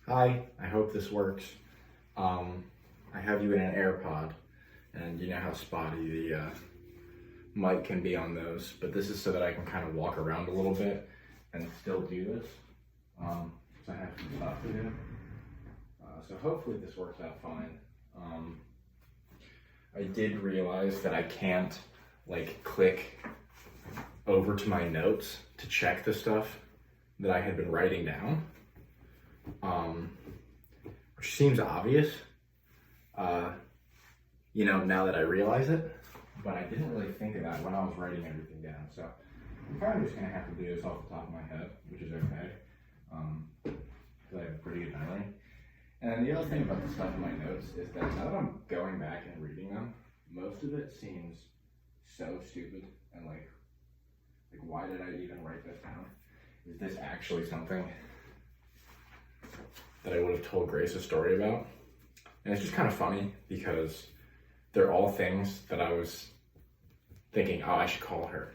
Hi, I hope this works. I have you in an AirPod, and you know how spotty the mic can be on those, but this is so that I can kind of walk around a little bit and still do this. So I have some stuff to do. So hopefully this works out fine. I did realize that I can't like click over to my notes to check the stuff that I had been writing down. Which seems obvious, now that I realize it, but I didn't really think of that when I was writing everything down. So I'm kind of just gonna have to do this off the top of my head, which is okay, because I have a pretty good memory. And then the other thing about the stuff in my notes is that now that I'm going back and reading them, most of it seems so stupid and like why did I even write this down? Is this actually something that I would have told Grace a story about? And it's just kind of funny because they're all things that I was thinking, oh, I should call her,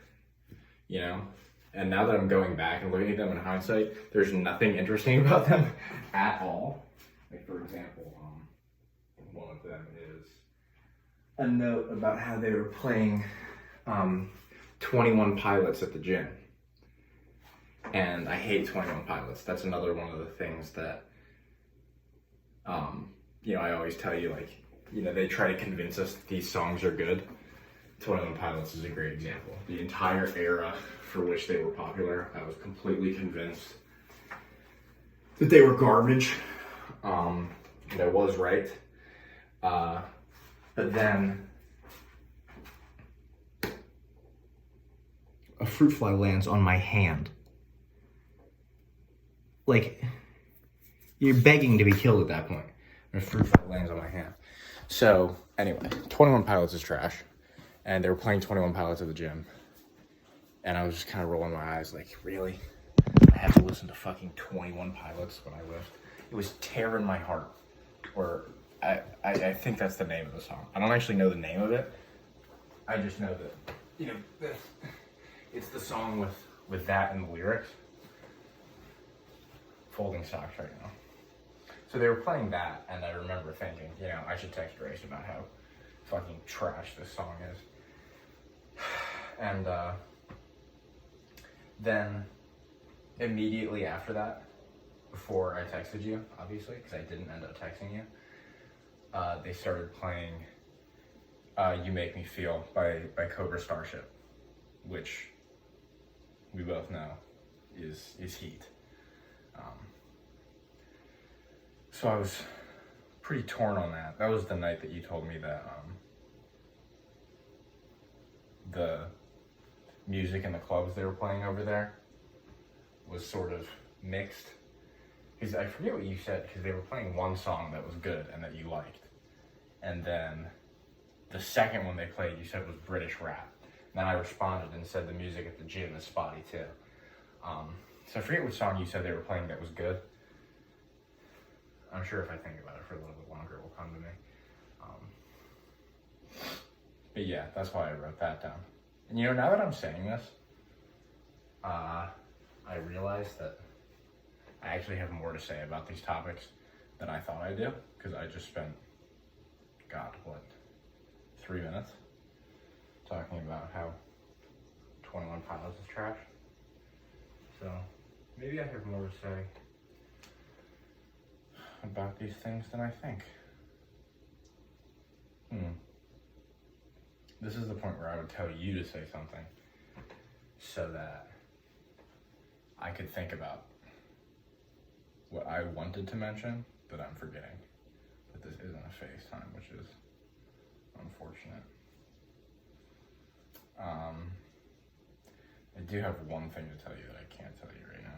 And now that I'm going back and looking at them in hindsight, there's nothing interesting about them at all. Like, for example, one of them is a note about how they were playing 21 Pilots at the gym. And I hate 21 Pilots. That's another one of the things that, I always tell you, they try to convince us that these songs are good. 21 Pilots is a great example. The entire era for which they were popular, I was completely convinced that they were garbage. And I was right. But then a fruit fly lands on my hand. Like, you're begging to be killed at that point. And a fruit fly lands on my hand. So, anyway, 21 Pilots is trash. And they were playing 21 Pilots at the gym. And I was just kind of rolling my eyes like, really? I have to listen to fucking 21 Pilots when I live? It was tearing my heart. Or, I think that's the name of the song. I don't actually know the name of it. I just know that, it's the song with that in the lyrics. Folding socks right now. So they were playing that, and I remember thinking, I should text Grace about how fucking trash this song is. And then immediately after that, before I texted you, obviously, because I didn't end up texting you, they started playing You Make Me Feel by Cobra Starship, which we both know is heat. So I was pretty torn on that. That was the night that you told me that the music in the clubs they were playing over there was sort of mixed. Because I forget what you said, because they were playing one song that was good and that you liked. And then the second one they played you said was British rap. And then I responded and said the music at the gym is spotty too. So I forget which song you said they were playing that was good. I'm sure if I think about it for a little bit longer, it will come to me. But yeah, that's why I wrote that down. And now that I'm saying this, I realize that I actually have more to say about these topics than I thought I do, because I just spent, 3 minutes talking about how 21 Pilots is trash. So maybe I have more to say about these things than I think. This is the point where I would tell you to say something so that I could think about what I wanted to mention that I'm forgetting. But this isn't a FaceTime, which is unfortunate. I do have one thing to tell you that I can't tell you right now.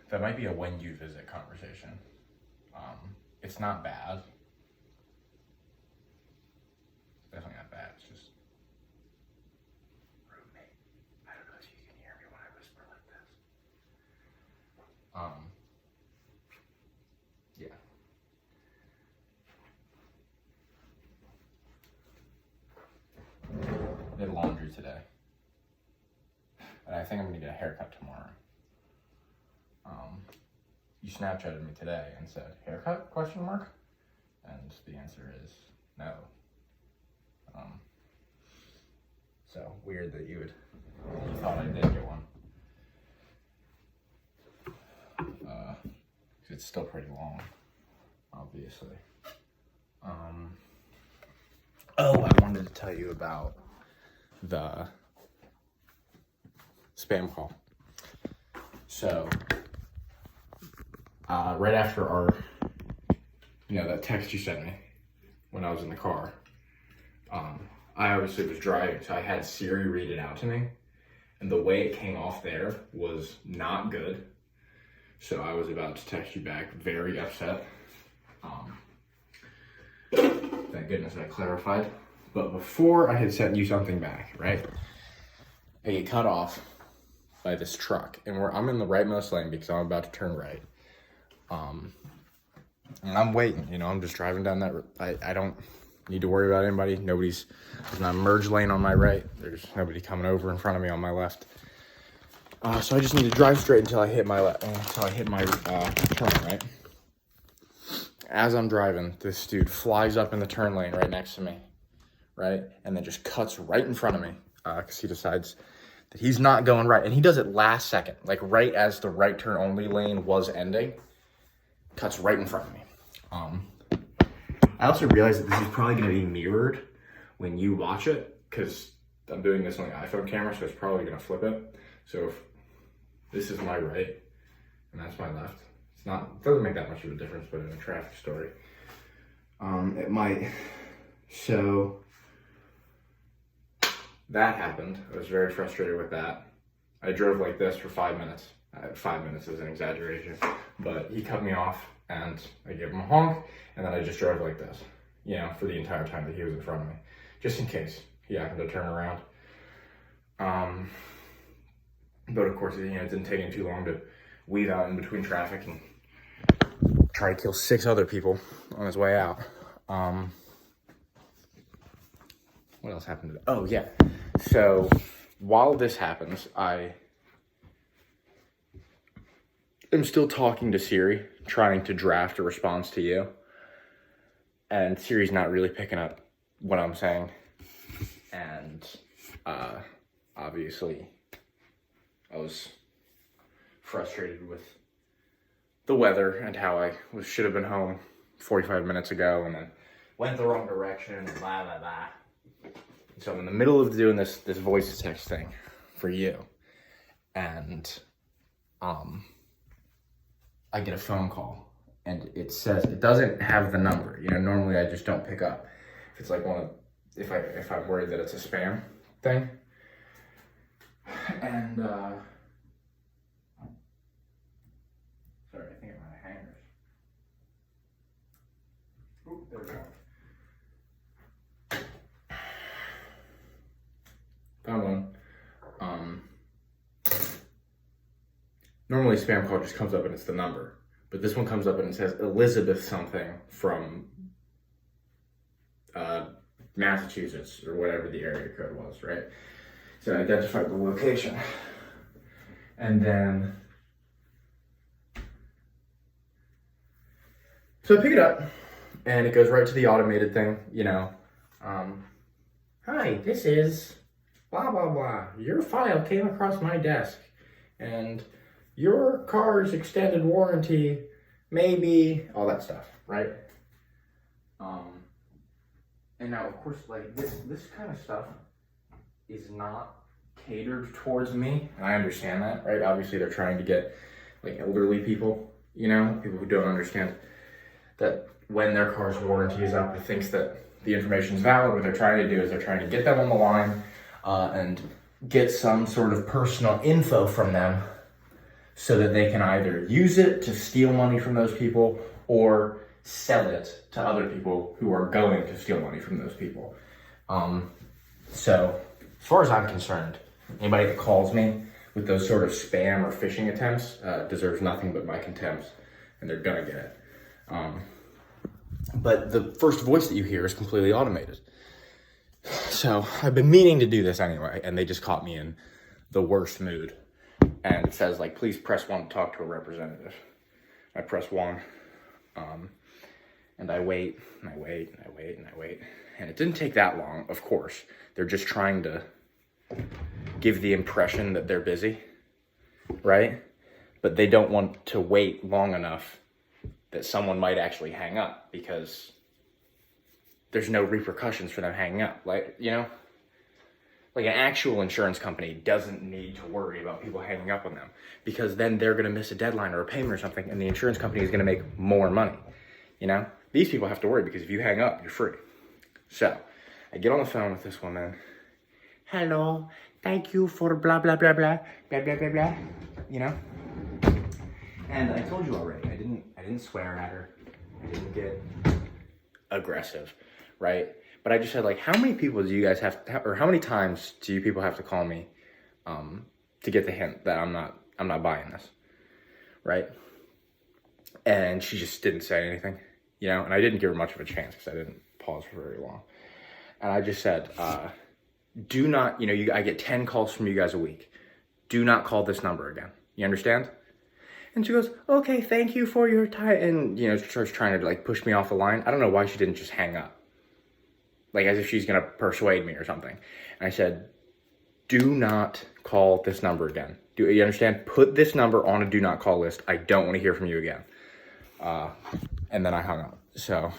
That might be a when you visit conversation. It's not bad. It's definitely not bad. It's just roommate. I don't know if you can hear me when I whisper like this. Yeah. I did laundry today. And I think I'm gonna get a haircut tomorrow. You Snapchatted me today and said, haircut, question mark? And the answer is no. So weird that you thought I did get one. It's still pretty long, obviously. Oh, I wanted to tell you about the spam call. So, right after our, that text you sent me when I was in the car, I obviously was driving, so I had Siri read it out to me, and the way it came off there was not good. So I was about to text you back, very upset. Thank goodness I clarified. But before I had sent you something back, right? I get cut off by this truck, and I'm in the rightmost lane because I'm about to turn right. And I'm waiting, I'm just driving down that road. I don't need to worry about anybody. There's not a merge lane on my right. There's nobody coming over in front of me on my left. So I just need to drive straight until I hit my turn, right? As I'm driving, this dude flies up in the turn lane right next to me, right? And then just cuts right in front of me because he decides that he's not going right. And he does it last second, like right as the right turn only lane was ending, cuts right in front of me. I also realized that this is probably going to be mirrored when you watch it because I'm doing this on the iPhone camera, so it's probably going to flip it. So if this is my right and that's my left, it doesn't make that much of a difference, but in a traffic story, it might. So that happened. I was very frustrated with that. I drove like this for 5 minutes. 5 minutes is an exaggeration, but he cut me off and I gave him a honk, and then I just drove like this, for the entire time that he was in front of me, just in case he happened to turn around. But of course, it didn't take him too long to weave out in between traffic and try to kill 6 other people on his way out. What else happened today? Oh, yeah. So while this happens, I am still talking to Siri, trying to draft a response to you. And Siri's not really picking up what I'm saying. And obviously, I was frustrated with the weather and how I should have been home 45 minutes ago and then went the wrong direction and blah, blah, blah. So I'm in the middle of doing this voice to text thing for you. And I get a phone call and it says, it doesn't have the number. Normally I just don't pick up. If it's like if I'm worried that it's a spam thing. And, sorry, I think I'm out of hangers. Oop, there we go. Found one. Normally spam call just comes up and it's the number, but this one comes up and it says Elizabeth something from Massachusetts or whatever the area code was, right? So I identified the location. And then, so I pick it up and it goes right to the automated thing, hi, this is blah, blah, blah. Your file came across my desk and your car's extended warranty, maybe, all that stuff, right? And now, of course, like this kind of stuff is not catered towards me. And I understand that, right? Obviously, they're trying to get like elderly people, people who don't understand that when their car's warranty is up, it thinks that the information is valid. What they're trying to do is they're trying to get them on the line and get some sort of personal info from them so that they can either use it to steal money from those people or sell it to other people who are going to steal money from those people. So as far as I'm concerned, anybody that calls me with those sort of spam or phishing attempts deserves nothing but my contempt, and they're gonna get it. But the first voice that you hear is completely automated. So I've been meaning to do this anyway, and they just caught me in the worst mood. and it says like, please press 1 to talk to a representative. I press 1, and I wait, and I wait, and I wait, and I wait. And it didn't take that long, of course. They're just trying to give the impression that they're busy, right? But they don't want to wait long enough that someone might actually hang up, because there's no repercussions for them hanging up. Like, you know, like an actual insurance company doesn't need to worry about people hanging up on them, because then they're going to miss a deadline or a payment or something, and the insurance company is going to make more money. You know, these people have to worry, because if you hang up, you're free. So I get on the phone with this woman. Hello, thank you for blah, blah, blah, blah, blah, blah, blah, blah, you know? And I told you already, I didn't swear at her. I didn't get aggressive, right? But I just said, like, how many people do you guys have to, or how many times do you people have to call me to get the hint that I'm not buying this, right? And she just didn't say anything, you know? And I didn't give her much of a chance, because I didn't pause for very long. And I just said, do not, you know, I get 10 calls from you guys a week. Do not call this number again. You understand? And she goes, okay, thank you for your time. And, you know, she starts trying to, like, push me off the line. I don't know why she didn't just hang up. Like, as if she's going to persuade me or something. And I said, do not call this number again. Do you understand? Put this number on a do not call list. I don't want to hear from you again. And then I hung up. So,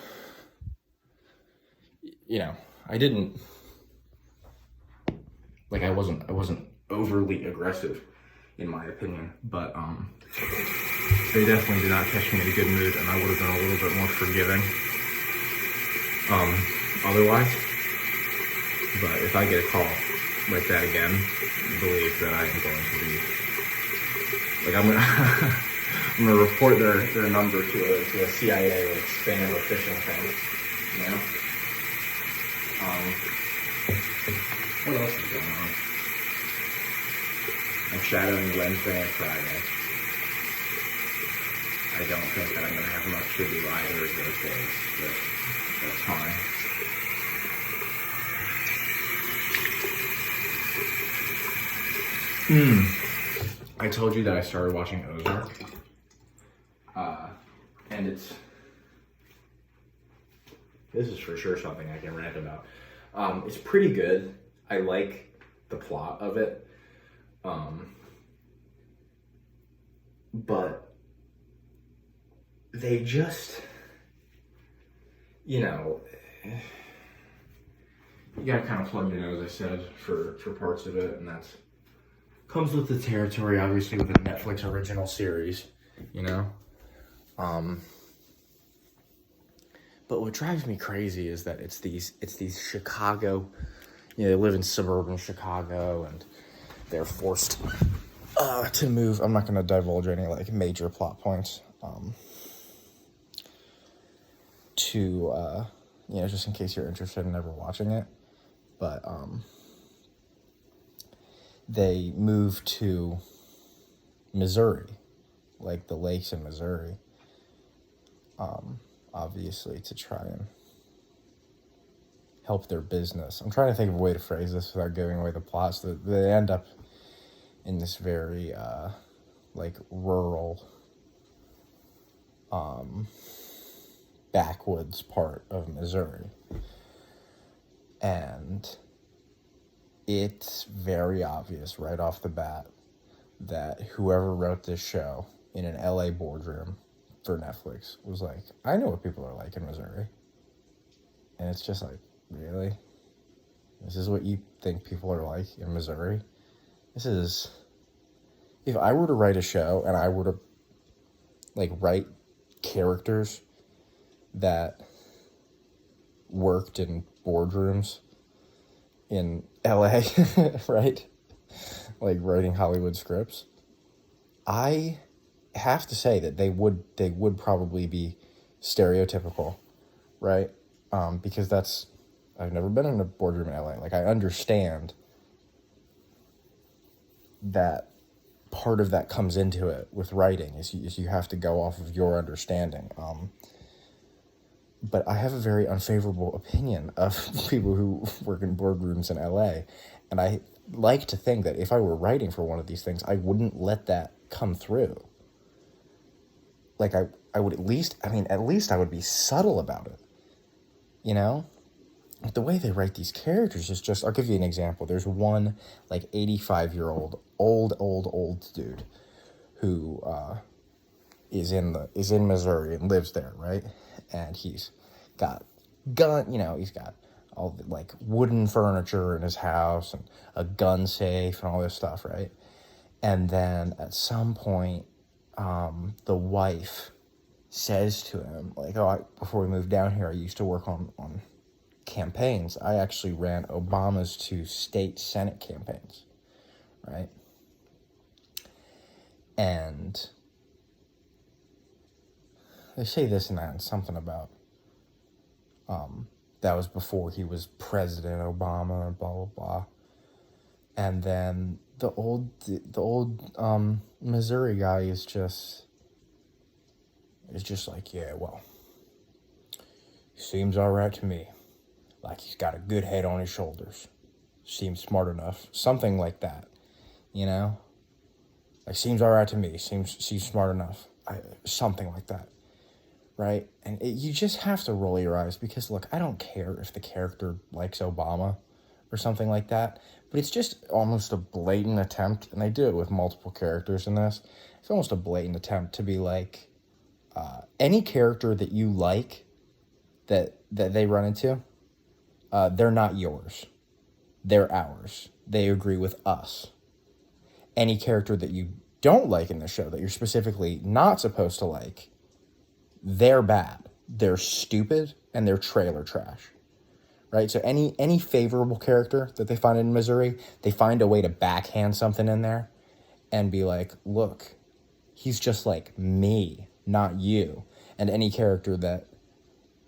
you know, I wasn't overly aggressive, in my opinion, but they definitely did not catch me in a good mood, and I would have been a little bit more forgiving otherwise. But if I get a call like that again, believe that I am going to be, like, I'm gonna report their number to a CIA, like, spam or phishing thing, you know? What else is going on? I'm shadowing Wednesday and Friday. I don't think that I'm going to have much to do either of those days, but that's fine. I told you that I started watching Ozark. And this is for sure something I can rant about. It's pretty good. I like the plot of it. But they just, you know, you gotta kind of plug your nose, I said, for parts of it, and that's comes with the territory, obviously, with a Netflix original series, you know? But what drives me crazy is that it's these Chicago, you know, they live in suburban Chicago, and they're forced to move. I'm not going to divulge any, like, major plot points, you know, just in case you're interested in ever watching it. But, they moved to Missouri, like the lakes in Missouri, obviously to try and help their business. I'm trying to think of a way to phrase this without giving away the plot. So they end up in this very, like, rural, backwoods part of Missouri. And it's very obvious right off the bat that whoever wrote this show in an LA boardroom for Netflix was like, I know what people are like in Missouri. And it's just like, really? This is what you think people are like in Missouri? This is, if I were to write a show and I were to, like, write characters that worked in boardrooms in LA, right? Like writing Hollywood scripts, I have to say that they would probably be stereotypical, right? Because I've never been in a boardroom in LA. Like, I understand that part of that comes into it with writing is you have to go off of your understanding. But I have a very unfavorable opinion of people who work in boardrooms in LA. And like to think that if I were writing for one of these things, I wouldn't let that come through. Like, I would at least I would be subtle about it, you know? The way they write these characters is just, I'll give you an example. There's one, like, 85-year-old, old dude who is in Missouri and lives there, right? And he's got he's got all the, like, wooden furniture in his house and a gun safe and all this stuff, right? And then at some point, the wife says to him, like, before we moved down here, I used to work on campaigns. I actually ran Obama's 2 state Senate campaigns, right? And they say this and that and something about that was before he was President Obama and blah blah blah. And then the old Missouri guy is just like, yeah, well, seems all right to me. Like, he's got a good head on his shoulders. Seems smart enough. Something like that, you know? Like, seems all right to me. Seems smart enough. Something like that, right? And you just have to roll your eyes because, look, I don't care if the character likes Obama or something like that, but it's just almost a blatant attempt, and they do it with multiple characters in this. It's almost a blatant attempt to be like, any character that you like that they run into, they're not yours. They're ours. They agree with us. Any character that you don't like in the show, that you're specifically not supposed to like, they're bad. They're stupid, and they're trailer trash. Right? So any favorable character that they find in Missouri, they find a way to backhand something in there and be like, look, he's just like me, not you. And any character that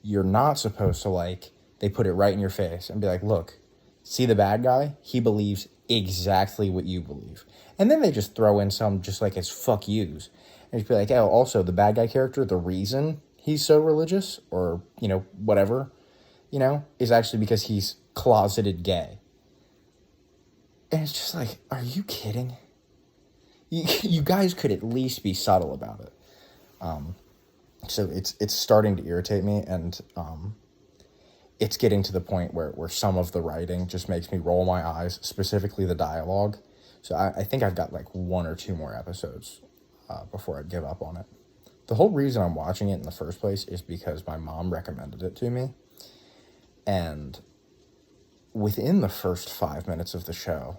you're not supposed to like, they put it right in your face and be like, look, see the bad guy? He believes exactly what you believe. And then they just throw in some just like as fuck yous. And just be like, oh, also the bad guy character, the reason he's so religious or, whatever, is actually because he's closeted gay. And it's just like, are you kidding? You guys could at least be subtle about it. So it's starting to irritate me, and it's getting to the point where some of the writing just makes me roll my eyes, specifically the dialogue. So I think I've got like 1 or 2 more episodes before I give up on it. The whole reason I'm watching it in the first place is because my mom recommended it to me. And within the first 5 minutes of the show,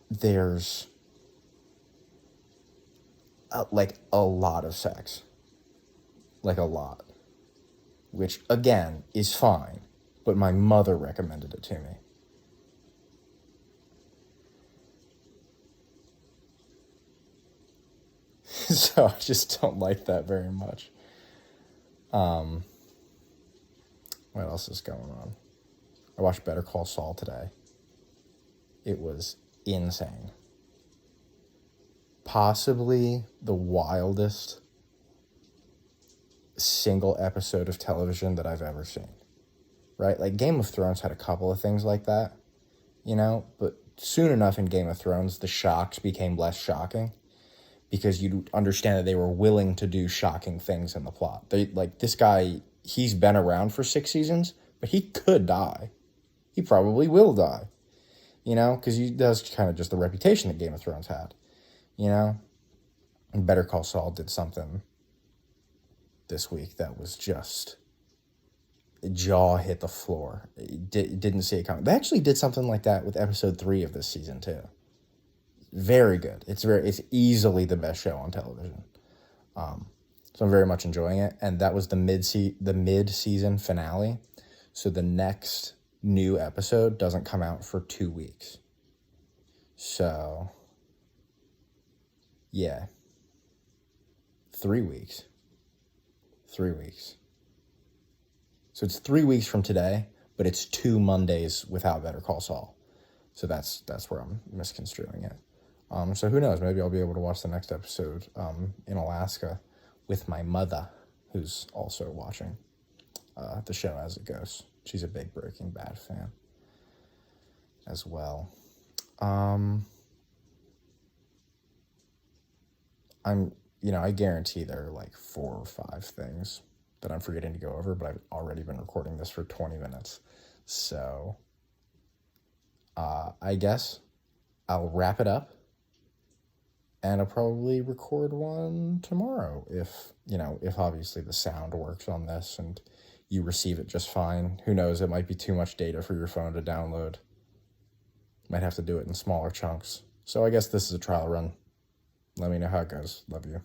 there's a lot of sex. Like a lot. Which, again, is fine. But my mother recommended it to me. So I just don't like that very much. What else is going on? I watched Better Call Saul today. It was insane. Possibly the wildest single episode of television that I've ever seen. Right? Like, Game of Thrones had a couple of things like that, but soon enough in Game of Thrones, the shocks became less shocking because you understand that they were willing to do shocking things in the plot. This guy, he's been around for 6 seasons, but he could die. He probably will die, because that's kind of just the reputation that Game of Thrones had, And Better Call Saul did something this week that was just, jaw hit the floor. Didn't see it coming. They actually did something like that with episode 3 of this season too. Very good. It's easily the best show on television. So I'm very much enjoying it. And that was the mid-season finale. So the next new episode doesn't come out for 2 weeks. So, yeah. 3 weeks. 3 weeks. So it's 3 weeks from today, but it's 2 Mondays without Better Call Saul. So that's where I'm misconstruing it. So who knows? Maybe I'll be able to watch the next episode in Alaska with my mother, who's also watching the show as it goes. She's a big Breaking Bad fan. as well. I guarantee there are like 4 or 5 things that I'm forgetting to go over, but I've already been recording this for 20 minutes. So, I guess I'll wrap it up, and I'll probably record one tomorrow if obviously the sound works on this and you receive it just fine. Who knows, it might be too much data for your phone to download. Might have to do it in smaller chunks. So I guess this is a trial run. Let me know how it goes. Love you.